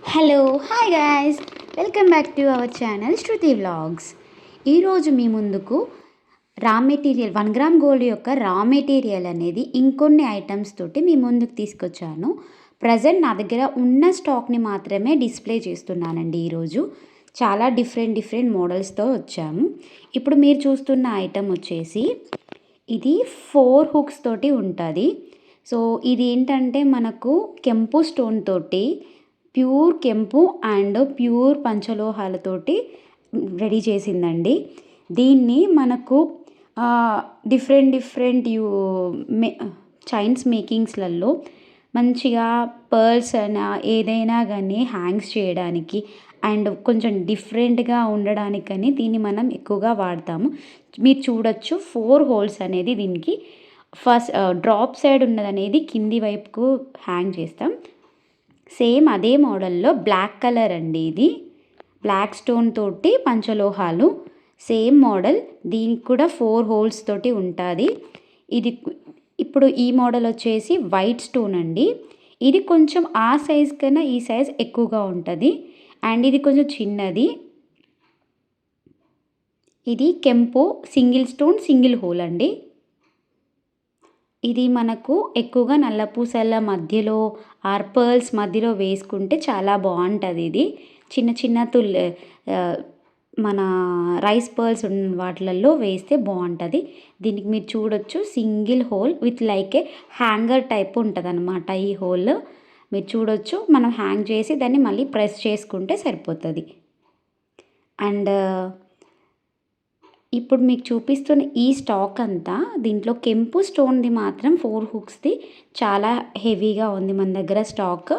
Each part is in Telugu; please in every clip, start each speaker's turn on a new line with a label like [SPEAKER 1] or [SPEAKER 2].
[SPEAKER 1] Hello hi guys, welcome back to our channel Shruti vlogs. ఈరోజు మీ ముందుకు రా మెటీరియల్ 1 గ్రామ్ గోల్డ్ యొక్క రా మెటీరియల్ అనేది ఇంకొన్ని ఐటమ్స్ తోటి మీ ముందుకు తీసుకొచ్చాను. ప్రజెంట్ నా దగ్గర ఉన్న స్టాక్ని మాత్రమే డిస్ప్లే చేస్తున్నానండి. ఈరోజు చాలా డిఫరెంట్ మోడల్స్తో వచ్చాము. ఇప్పుడు మీరు చూస్తున్న ఐటమ్ వచ్చేసి ఇది 4 హుక్స్ తోటి ఉంటుంది. సో ఇది ఏంటంటే మనకు కెంపు స్టోన్ తోటి ప్యూర్ కెంపు అండ్ ప్యూర్ పంచలోహాలతోటి రెడీ చేసిందండి. దీన్ని మనకు డిఫరెంట్ చైన్స్ మేకింగ్స్లలో మంచిగా పర్ల్స్ అయినా ఏదైనా కానీ హ్యాంగ్స్ చేయడానికి అండ్ కొంచెం డిఫరెంట్గా ఉండడానికని దీన్ని మనం ఎక్కువగా వాడతాము. మీరు చూడొచ్చు 4 హోల్స్ అనేది దీనికి ఫస్ట్ డ్రాప్ సైడ్ ఉన్నదనేది కింది వైపుకు హ్యాంగ్ చేస్తాం. సేమ్ అదే మోడల్లో బ్లాక్ కలర్ అండి, ఇది బ్లాక్ స్టోన్ తోటి పంచలోహాలు సేమ్ మోడల్. దీనికి కూడా 4 హోల్స్ తోటి ఉంటుంది. ఇది ఇప్పుడు ఈ మోడల్ వచ్చేసి వైట్ స్టోన్ అండి. ఇది కొంచెం ఆ సైజ్ కన్నా ఈ సైజ్ ఎక్కువగా ఉంటుంది అండ్ ఇది కొంచెం చిన్నది. ఇది కెంపు సింగిల్ స్టోన్ సింగిల్ హోల్ అండి. ఇది మనకు ఎక్కువగా నల్లపూసల మధ్యలో ఆర్ పర్ల్స్ మధ్యలో వేసుకుంటే చాలా బాగుంటుంది. ఇది చిన్న మన రైస్ పర్ల్స్ వాటిలలో వేస్తే బాగుంటుంది. దీనికి మీరు చూడొచ్చు single whole with like A hanger type ఉంటుంది అనమాట. ఈ హోల్ మీరు చూడొచ్చు. మనం హ్యాంగ్ చేసి దాన్ని మళ్ళీ ప్రెస్ చేసుకుంటే సరిపోతుంది. అండ్ ఇప్పుడు మీకు చూపిస్తున్న ఈ స్టాక్ అంతా దీంట్లో కెంపు స్టోన్ది మాత్రం 4 హుక్స్ది చాలా హెవీగా ఉంది మన దగ్గర స్టాక్.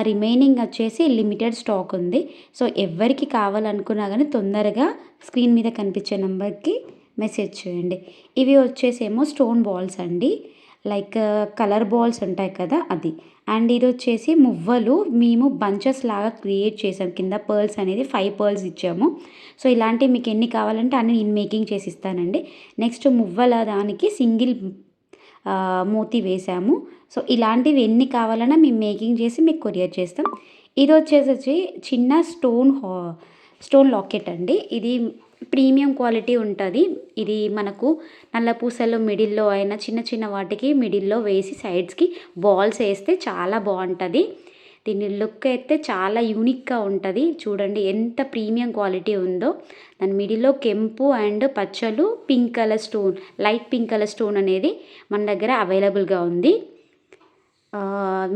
[SPEAKER 1] రిమైనింగ్ వచ్చేసి లిమిటెడ్ స్టాక్ ఉంది. సో ఎవరికి కావాలనుకున్నా కానీ తొందరగా స్క్రీన్ మీద కనిపించే నెంబర్కి మెసేజ్ చేయండి. ఇవి వచ్చేసేమో స్టోన్ బాల్స్ అండి, లైక్ కలర్ బాల్స్ ఉంటాయి కదా అది. అండ్ ఇది వచ్చేసి మువ్వలు మేము బంచెస్ లాగా క్రియేట్ చేసాం. కింద పర్ల్స్ అనేది 5 పర్ల్స్ ఇచ్చాము. సో ఇలాంటివి మీకు ఎన్ని కావాలంటే అన్ని నేను మేకింగ్ చేసి ఇస్తానండి. నెక్స్ట్ మువ్వల దానికి సింగిల్ మోతీ వేసాము. సో ఇలాంటివి ఎన్ని కావాలన్నా మేము మేకింగ్ చేసి మీకు కొరియర్ చేస్తాం. ఇది వచ్చేసి చిన్న స్టోన్ లాకెట్ అండి. ఇది ప్రీమియం క్వాలిటీ ఉంటుంది. ఇది మనకు నల్లపూసలు మిడిల్లో అయినా చిన్న వాటికి మిడిల్లో వేసి సైడ్స్కి బాల్స్ వేస్తే చాలా బాగుంటుంది. దీని లుక్ అయితే చాలా యూనిక్గా ఉంటుంది. చూడండి ఎంత ప్రీమియం క్వాలిటీ ఉందో. దాని మిడిల్లో కెంపు అండ్ పచ్చలు pink colour stone, light pink colour stone అనేది మన దగ్గర అవైలబుల్గా ఉంది.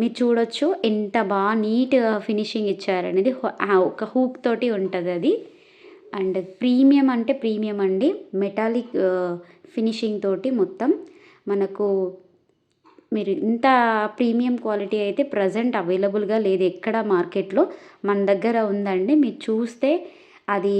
[SPEAKER 1] మీరు చూడొచ్చు ఎంత బాగా నీట్ ఫినిషింగ్ ఇచ్చారనేది. ఒక హూక్ తోటి ఉంటుంది అది. అండ్ ప్రీమియం అంటే ప్రీమియం అండి, మెటాలిక్ ఫినిషింగ్ తోటి మొత్తం మనకు. మీరు ఇంత ప్రీమియం క్వాలిటీ అయితే ప్రజెంట్ అవైలబుల్గా లేదు ఎక్కడ మార్కెట్లో. మన దగ్గర ఉందండి. మీరు చూస్తే అది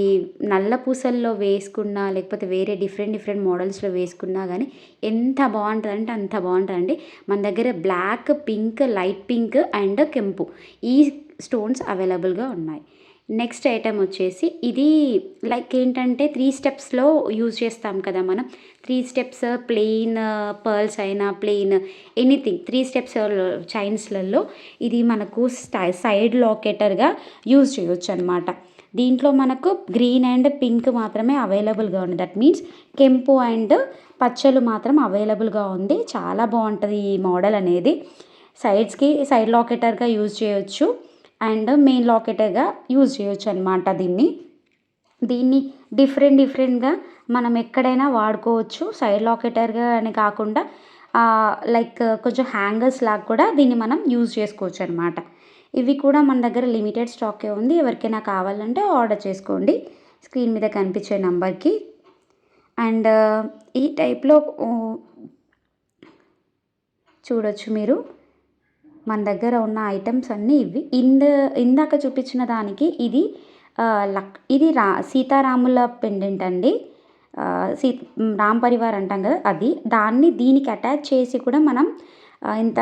[SPEAKER 1] నల్ల పూసల్లో వేసుకున్నా లేకపోతే వేరే డిఫరెంట్ మోడల్స్లో వేసుకున్నా కానీ ఎంత బాగుంటుంది అంటే అంత బాగుంటుందండి. మన దగ్గర black, pink, light pink and కెంపు ఈ స్టోన్స్ అవైలబుల్గా ఉన్నాయి. నెక్స్ట్ ఐటమ్ వచ్చేసి ఇది లైక్ ఏంటంటే 3 స్టెప్స్లో యూజ్ చేస్తాం కదా మనం. 3 స్టెప్స్ ప్లెయిన్ పర్ల్స్ అయినా ప్లెయిన్ ఎనీథింగ్ 3 స్టెప్స్ చైన్స్లలో ఇది మనకు సైడ్ లాకెటర్గా యూజ్ చేయొచ్చు అనమాట. దీంట్లో మనకు గ్రీన్ అండ్ పింక్ మాత్రమే అవైలబుల్గా ఉంది. దట్ మీన్స్ కెంపు అండ్ పచ్చలు మాత్రం అవైలబుల్గా ఉంది. చాలా బాగుంటుంది ఈ మోడల్ అనేది. సైడ్స్కి సైడ్ లాకెటర్గా యూజ్ చేయొచ్చు అండ్ మెయిన్ లాకెటర్గా యూజ్ చేయొచ్చు అనమాట. దీన్ని డిఫరెంట్గా మనం ఎక్కడైనా వాడుకోవచ్చు. సైడ్ లాకెటర్గా అని కాకుండా లైక్ కొంచెం హ్యాంగర్స్ లాగా కూడా దీన్ని మనం యూజ్ చేసుకోవచ్చు అనమాట. ఇవి కూడా మన దగ్గర లిమిటెడ్ స్టాకే ఉంది. ఎవరికైనా కావాలంటే ఆర్డర్ చేసుకోండి స్క్రీన్ మీద కనిపించే నెంబర్కి. అండ్ ఈ టైప్లో చూడొచ్చు మీరు. మన దగ్గర ఉన్న ఐటమ్స్ అన్నీ ఇవి. ఇందాక చూపించిన దానికి ఇది సీతారాముల పెండెంట్ అండి. రామ్ పరివార్ అంటాం కదా అది. దీనికి అటాచ్ చేసి కూడా మనం ఇంత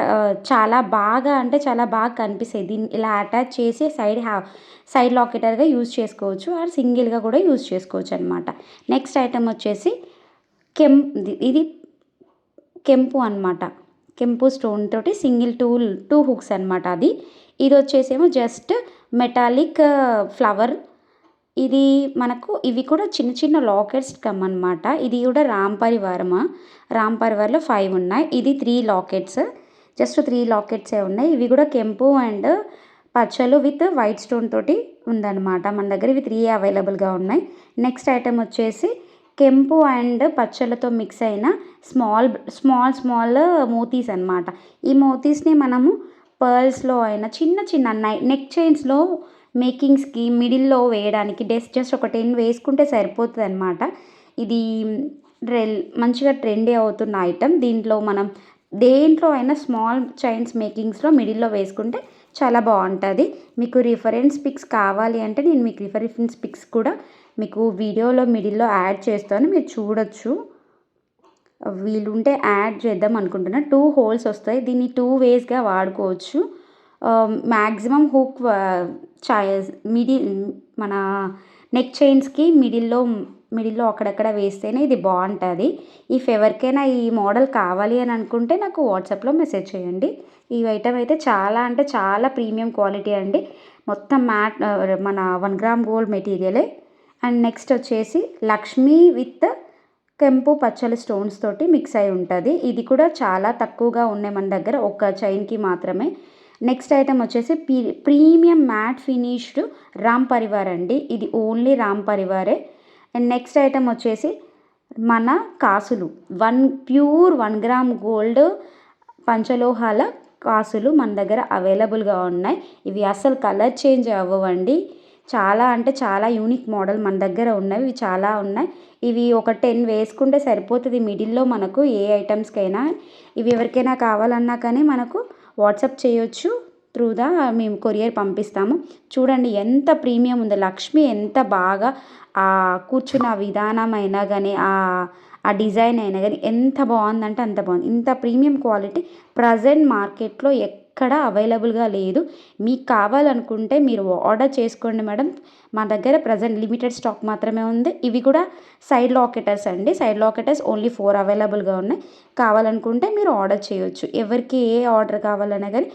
[SPEAKER 1] చాలా బాగా అంటే చాలా బాగా కనిపిస్తాయి. దీన్ని ఇలా అటాచ్ చేసి సైడ్ లాకెటర్గా యూజ్ చేసుకోవచ్చు ఆర్ సింగిల్గా కూడా యూజ్ చేసుకోవచ్చు అనమాట. నెక్స్ట్ ఐటమ్ వచ్చేసి ఇది కెంపు అనమాట. కెంపు స్టోన్ తోటి సింగిల్ టూ హుక్స్ అనమాట అది. ఇది వచ్చేసేమో జస్ట్ మెటాలిక్ ఫ్లవర్. ఇది మనకు ఇవి కూడా చిన్న చిన్న లాకెట్స్ కమ్మనమాట. ఇది కూడా రామ్ పరివార్‌లో 5 ఉన్నాయి. ఇది 3 లాకెట్స్. జస్ట్ 3 లాకెట్సే ఉన్నాయి. ఇవి కూడా కెంపు అండ్ పచ్చలు విత్ వైట్ స్టోన్ తోటి ఉందనమాట. మన దగ్గర ఇవి 3 అవైలబుల్‌గా ఉన్నాయి. నెక్స్ట్ ఐటెమ్ వచ్చేసి కెంపు అండ్ పచ్చలతో మిక్స్ అయిన స్మాల్ మోతీస్ అనమాట. ఈ మోతీస్‌ని మనము పర్ల్స్‌లో అయినా చిన్న చిన్న నెక్ చైన్స్‌లో మేకింగ్స్‌కి మిడిల్‌లో వేయడానికి జస్ట్ ఒక 10 వేసుకుంటే సరిపోతదనమాట. ఇది మంచిగా ట్రెండీ అవుతున్న ఐటెమ్. దీంట్లో మనం దేంట్లో అయినా స్మాల్ చైన్స్ మేకింగ్స్‌లో మిడిల్‌లో వేసుకుంటే చాలా బావుంటది. మీకు రిఫరెన్స్ పిక్స్ కావాలి అంటే నేను మీకు రిఫరెన్స్ పిక్స్ కూడా మీకు వీడియోలో మిడిల్‌లో యాడ్ చేస్తాను. మీరు చూడొచ్చు. వీలుంటే యాడ్ చేద్దాం అనుకుంటున్నా. 2 హోల్స్ వస్తాయి. దీన్ని 2 వేస్‌గా వాడుకోవచ్చు. మ్యాక్సిమం హుక్ మిడిల్ మన నెక్ చైన్స్‌కి మిడిల్‌లో అక్కడక్కడ వేస్తేనే ఇది బావుంటది. ఇఫ్ ఎవరికైనా ఈ మోడల్ కావాలి అని అనుకుంటే నాకు వాట్సాప్‌లో మెసేజ్ చేయండి. ఈ ఐటెమ్ అయితే చాలా అంటే చాలా ప్రీమియం క్వాలిటీ అండి. మొత్తం మన 1 గ్రామ్ గోల్డ్ మెటీరియలే. అండ్ నెక్స్ట్ వచ్చేసి లక్ష్మి విత్ కెంపు పచ్చల స్టోన్స్ తోటి మిక్స్ అయి ఉంటది. ఇది కూడా చాలా తక్కువగా ఉన్నాయి మన దగ్గర. ఒక చైన్‌కి మాత్రమే. నెక్స్ట్ ఐటెమ్ వచ్చేసి premium matte finished Ram Parivar అండి. ఇది ఓన్లీ రామ్ పరివారే. అండ్ నెక్స్ట్ ఐటెమ్ వచ్చేసి మన కాసులు. ప్యూర్ 1 గ్రామ్ గోల్డ్ పంచలోహాల కాసులు మన దగ్గర అవైలబుల్‌గా ఉన్నాయి. ఇవి అస్సలు కలర్ చేంజ్ అవ్వవండి. చాలా అంటే చాలా యూనిక్ మోడల్ మన దగ్గర ఉన్నవి. ఇవి చాలా ఉన్నాయి. ఇవి ఒక 10 వేసుకుంటే సరిపోతది మిడిల్‌లో మనకు ఏ ఐటెమ్స్‌కైనా. ఇవి ఎవరికైనా కావాలన్నా కానీ మనకు వాట్సాప్ చేయొచ్చు. మేము కొరియర్ పంపిస్తాము. చూడండి ఎంత ప్రీమియం ఉందో. లక్ష్మి ఎంత బాగా కూర్చున్న విధానం అయినా గానీ, ఆ డిజైన్ అయినా గానీ ఎంత బావుందంటే అంత బావుంది. ఇంత ప్రీమియం క్వాలిటీ ప్రెజెంట్ మార్కెట్‌లో ఎక్కడ అవైలబుల్‌గా లేదు. మీకు కావాలనుకుంటే మీరు ఆర్డర్ చేసుకోండి మేడం. మా దగ్గర ప్రెజెంట్ లిమిటెడ్ స్టాక్ మాత్రమే ఉంది. ఇవి కూడా సైడ్ లాకెటర్స్ అండి. సైడ్ లాకెటర్స్ ఓన్లీ 4 అవైలబుల్‌గా ఉన్నాయి. కావాలనుకుంటే మీరు ఆర్డర్ చేయొచ్చు. ఎవరికి ఏ ఆర్డర్ కావాలన్నా గానీ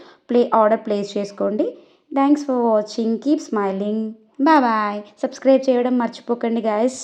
[SPEAKER 1] ఆర్డర్ ప్లేస్ చేసుకోండి. Thanks for watching. Keep smiling. Bye. Subscribe చేయడం మర్చిపోకండి గైస్.